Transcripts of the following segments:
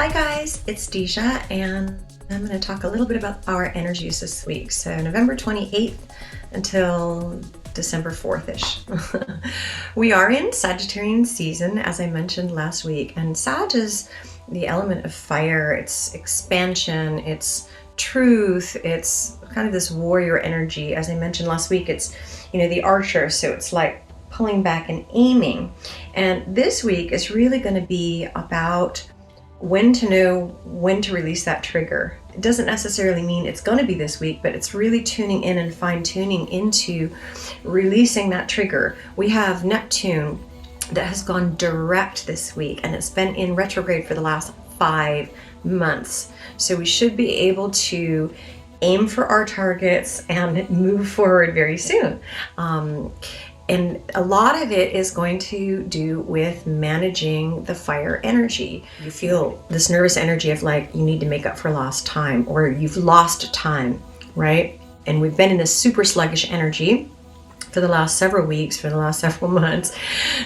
Hi guys, it's Deja, and I'm going to talk a little bit about our energies this week. So November 28th until December 4th-ish. We are in Sagittarian season, as I mentioned last week, and Sag is the element of fire. It's expansion, it's truth, it's kind of this warrior energy. As I mentioned last week, it's, the archer, so it's like pulling back and aiming. And this week is really going to be about when to know when to release that trigger. It doesn't necessarily mean it's going to be this week, but it's really tuning in and fine-tuning into releasing that trigger. We have Neptune that has gone direct this week, and it's been in retrograde for the last 5 months. So we should be able to aim for our targets and move forward very soon. And a lot of it is going to do with managing the fire energy. You feel this nervous energy of like you need to make up for lost time, or you've lost time, right? And we've been in this super sluggish energy for the last several weeks, for the last several months.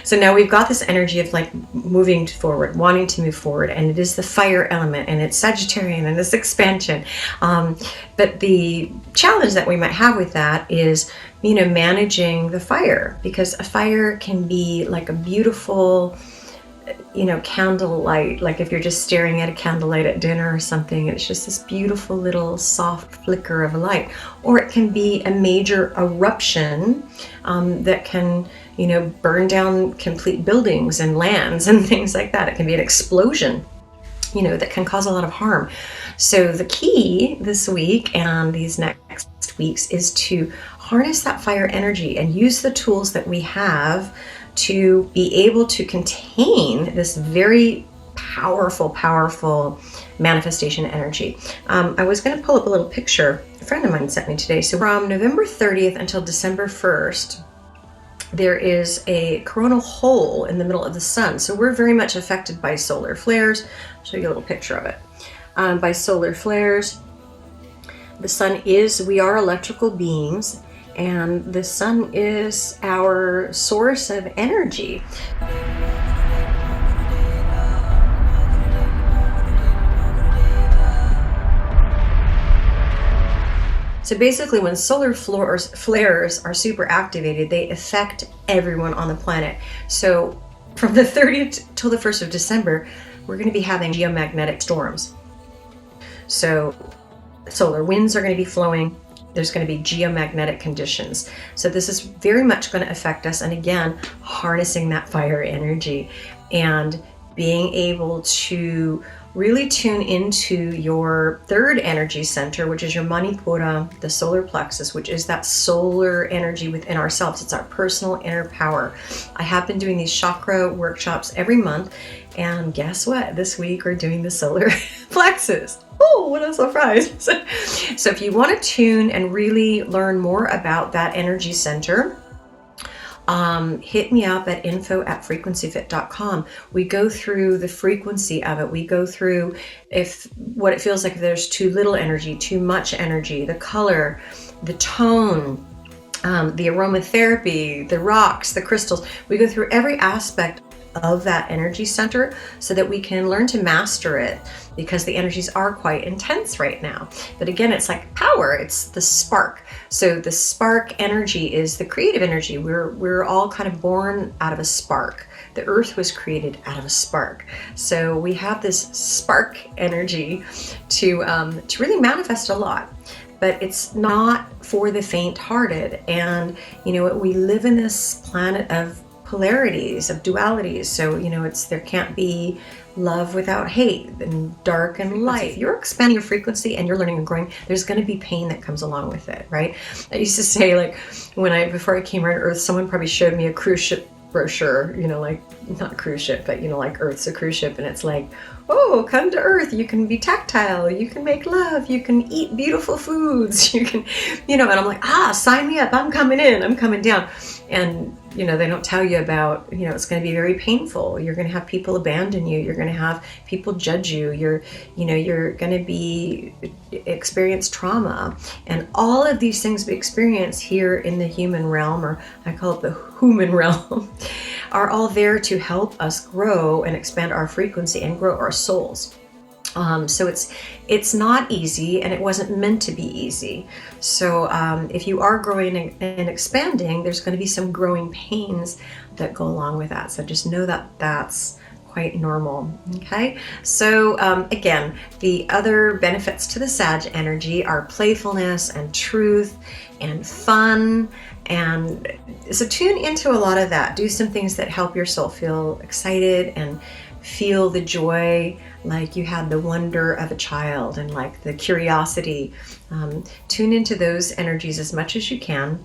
So now we've got this energy of like moving forward, wanting to move forward, and it is the fire element, and it's Sagittarian, and it's expansion. But the challenge that we might have with that is, managing the fire, because a fire can be like a beautiful, candlelight. Like if you're just staring at a candlelight at dinner or something, it's just this beautiful little soft flicker of a light. Or it can be a major eruption that can, burn down complete buildings and lands and things like that. It can be an explosion, that can cause a lot of harm. So the key this week and these next weeks is to harness that fire energy and use the tools that we have to be able to contain this very powerful manifestation energy. I was going to pull up a little picture a friend of mine sent me today. So from November 30th until December 1st, there is a coronal hole in the middle of the sun. So we're very much affected by solar flares. I'll show you a little picture of it. By solar flares. The sun we are electrical beings, and the sun is our source of energy. So basically, when solar flares are super activated, they affect everyone on the planet. So from the 30th till the 1st of December, we're going to be having geomagnetic storms. So solar winds are going to be flowing. There's going to be geomagnetic conditions. So this is very much going to affect us. And again, harnessing that fire energy and being able to really tune into your third energy center, which is your Manipura, the Solar Plexus, which is that solar energy within ourselves. It's our personal inner power. I have been doing these chakra workshops every month, and guess what? This week we're doing the Solar Plexus. Oh, what a surprise. So if you want to tune and really learn more about that energy center, hit me up at info@frequencyfit.com. We go through the frequency of it. We go through what it feels like if there's too little energy, too much energy, the color, the tone, the aromatherapy, the rocks, the crystals. We go through every aspect of that energy center so that we can learn to master it, because the energies are quite intense right now. But again, it's like power, it's the spark. So the spark energy is the creative energy. We're all kind of born out of a spark. The earth was created out of a spark. So we have this spark energy to really manifest a lot. But it's not for the faint-hearted. And we live in this planet of polarities, of dualities. So there can't be love without hate, and dark and light. If you're expanding your frequency and you're learning and growing, there's going to be pain that comes along with it, right? I used to say, like, before I came around Earth, someone probably showed me a cruise ship brochure, like not cruise ship, but like Earth's a cruise ship, and it's like, oh, come to Earth, you can be tactile, you can make love, you can eat beautiful foods, you can, and I'm like, sign me up, I'm coming in, I'm coming down. And they don't tell you about, it's going to be very painful. You're going to have people abandon you. You're going to have people judge you. You're going to experience trauma. And all of these things we experience here in the human realm, or I call it the human realm, are all there to help us grow and expand our frequency and grow our souls. So it's not easy, and it wasn't meant to be easy. So if you are growing and expanding, there's going to be some growing pains that go along with that. So just know that that's quite normal. Okay, so again, the other benefits to the Sag energy are playfulness and truth and fun. And so tune into a lot of that. Do some things that help your soul feel excited and feel the joy, like you had the wonder of a child and like the curiosity. Tune into those energies as much as you can,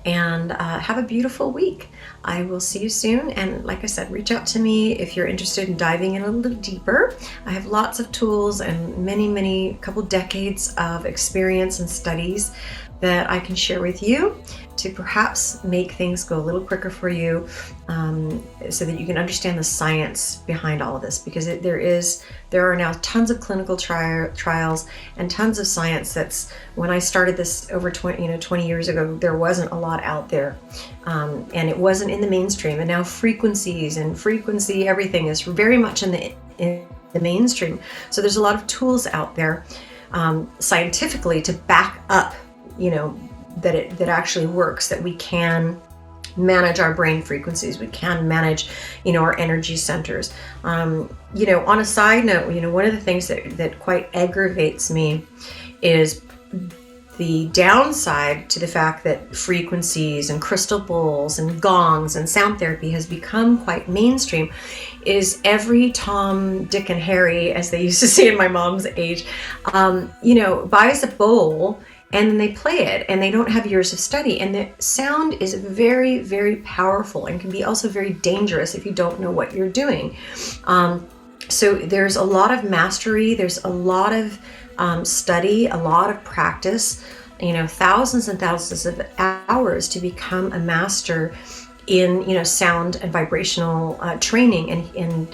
and have a beautiful week. I will see you soon, and like I said, reach out to me if you're interested in diving in a little deeper. I have lots of tools and many couple decades of experience and studies that I can share with you to perhaps make things go a little quicker for you, so that you can understand the science behind all of this, because there are now tons of clinical trials and tons of science. That's when I started this over 20 years ago, there wasn't a lot out there, and it wasn't in the mainstream. And now frequency everything is very much in the mainstream. So there's a lot of tools out there scientifically to back up that actually works, that we can manage our brain frequencies, we can manage our energy centers. On a side note, one of the things that quite aggravates me is the downside to the fact that frequencies and crystal bowls and gongs and sound therapy has become quite mainstream, is every Tom, Dick, and Harry, as they used to say in my mom's age, buys a bowl and then they play it, and they don't have years of study. And the sound is very, very powerful and can be also very dangerous if you don't know what you're doing. So there's a lot of mastery, there's a lot of study, a lot of practice, thousands and thousands of hours to become a master in, sound and vibrational training and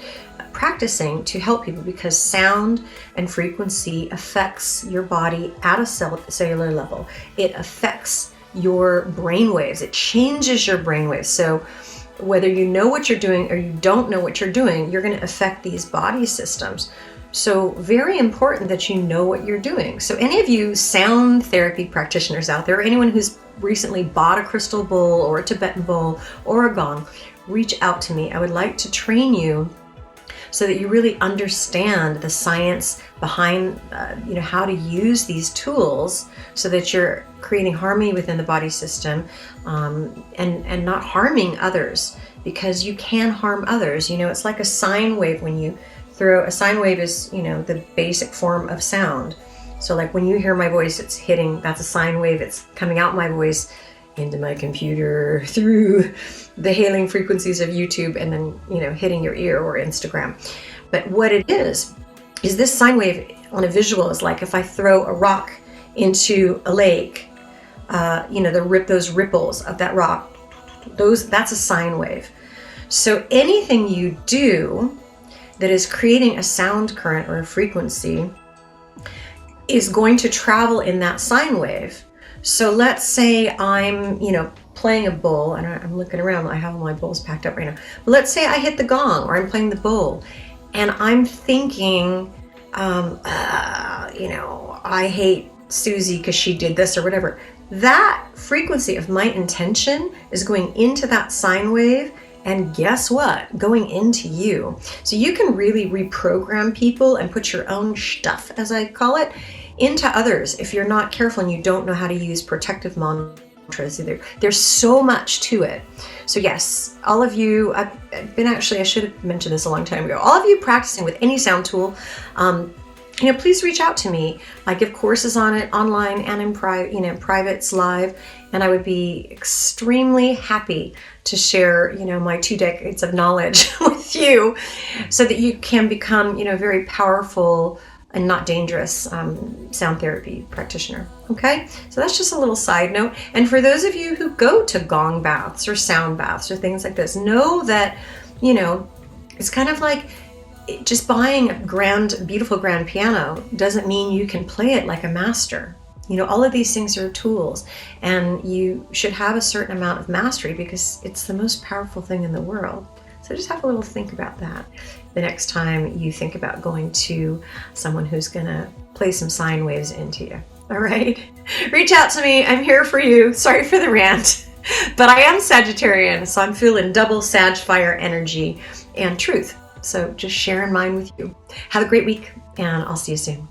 practicing to help people, because sound and frequency affects your body at a cellular level. It affects your brain waves. It changes your brain waves. So whether you know what you're doing or you don't know what you're doing, you're going to affect these body systems. So very important that you know what you're doing. So any of you sound therapy practitioners out there, or anyone who's recently bought a crystal bowl or a Tibetan bowl or a gong, reach out to me. I would like to train you so that you really understand the science behind, how to use these tools so that you're creating harmony within the body system, and not harming others, because you can harm others. It's like a sine wave. When you throw a sine wave is, the basic form of sound. So like when you hear my voice, that's a sine wave. It's coming out my voice into my computer through the hailing frequencies of YouTube, and then hitting your ear or Instagram. But what it is this sine wave on a visual is like if I throw a rock into a lake, those ripples of that rock, that's a sine wave. So anything you do that is creating a sound current or a frequency is going to travel in that sine wave. So let's say I'm, playing a bowl, and I'm looking around, I have all my bowls packed up right now. But let's say I hit the gong, or I'm playing the bowl, and I'm thinking, I hate Susie because she did this or whatever. That frequency of my intention is going into that sine wave, and guess what? Going into you. So you can really reprogram people and put your own stuff, as I call it, into others if you're not careful and you don't know how to use protective mantras either. There's so much to it. So yes, all of you, I should have mentioned this a long time ago, all of you practicing with any sound tool, please reach out to me. I give courses on it online and in privates live, and I would be extremely happy to share, my 2 decades of knowledge with you, so that you can become, very powerful and not dangerous sound therapy practitioner. Okay, so that's just a little side note. And for those of you who go to gong baths or sound baths or things like this, know that it's kind of like just buying a beautiful grand piano doesn't mean you can play it like a master. All of these things are tools, and you should have a certain amount of mastery because it's the most powerful thing in the world. So just have a little think about that the next time you think about going to someone who's gonna play some sine waves into you. All right? Reach out to me. I'm here for you. Sorry for the rant, but I am Sagittarian, so I'm feeling double Sag fire energy and truth. So just sharing mine with you. Have a great week, and I'll see you soon.